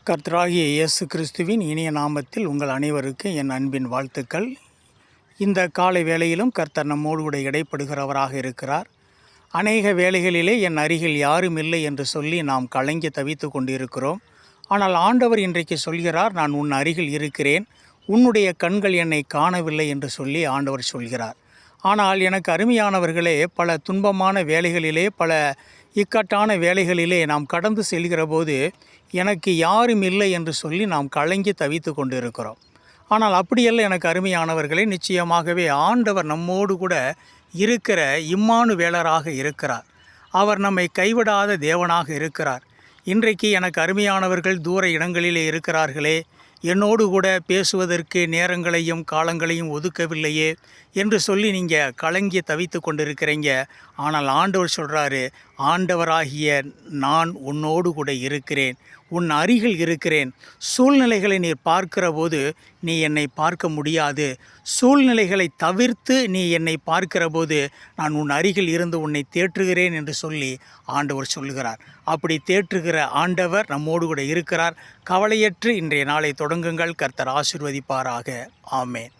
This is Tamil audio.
கர்த்தராகிய இயேசு கிறிஸ்துவின் இனிய நாமத்தில் உங்கள் அனைவருக்கு என் அன்பின் வாழ்த்துக்கள். இந்த காலை வேளையிலும் கர்த்தர் நம்மோடு கூட இடைப்படுகிறவராக இருக்கிறார். அநேக வேளைகளிலே என் அருகில் யாரும் இல்லை என்று சொல்லி நாம் கலங்கி தவித்து கொண்டிருக்கிறோம். ஆனால் ஆண்டவர் இன்றைக்கு சொல்கிறார், நான் உன் அருகில் இருக்கிறேன், உன்னுடைய கண்கள் என்னை காணவில்லை என்று சொல்லி ஆண்டவர் சொல்கிறார். ஆனால் எனக்கு அருமையானவர்களே, பல துன்பமான வேலைகளிலே, பல இக்கட்டான வேலைகளிலே நாம் கடந்து செல்கிற போது எனக்கு யாரும் இல்லை என்று சொல்லி நாம் கலங்கி தவித்து கொண்டு இருக்கிறோம். ஆனால் அப்படியல்ல எனக்கு அருமையானவர்களே, நிச்சயமாகவே ஆண்டவர் நம்மோடு கூட இருக்கிற இம்மானுவேலராக இருக்கிறார். அவர் நம்மை கைவிடாத தேவனாக இருக்கிறார். இன்றைக்கு எனக்கு அருமையானவர்கள் தூர இடங்களிலே இருக்கிறார்களே, என்னோடு கூட பேசுவதற்கு நேரங்களையும் காலங்களையும் ஒதுக்கவில்லையே என்று சொல்லி நீங்கள் கலங்கி தவித்து கொண்டிருக்கிறீங்க. ஆனால் ஆண்டவர் சொல்கிறாரு, ஆண்டவராகிய நான் உன்னோடு கூட இருக்கிறேன், உன் அருகில் இருக்கிறேன். சூழ்நிலைகளை நீ பார்க்கிற போது நீ என்னை பார்க்க முடியாது. சூழ்நிலைகளை தவிர்த்து நீ என்னை பார்க்கிற போது நான் உன் அருகில் இருந்து உன்னை தேற்றுகிறேன் என்று சொல்லி ஆண்டவர் சொல்கிறார். அப்படி தேற்றுகிற ஆண்டவர் நம்மோடு கூட இருக்கிறார். கவலையற்று இன்றைய நாளை தொடங்குங்கள். கர்த்தர் ஆசீர்வதிப்பாராக. ஆமேன்.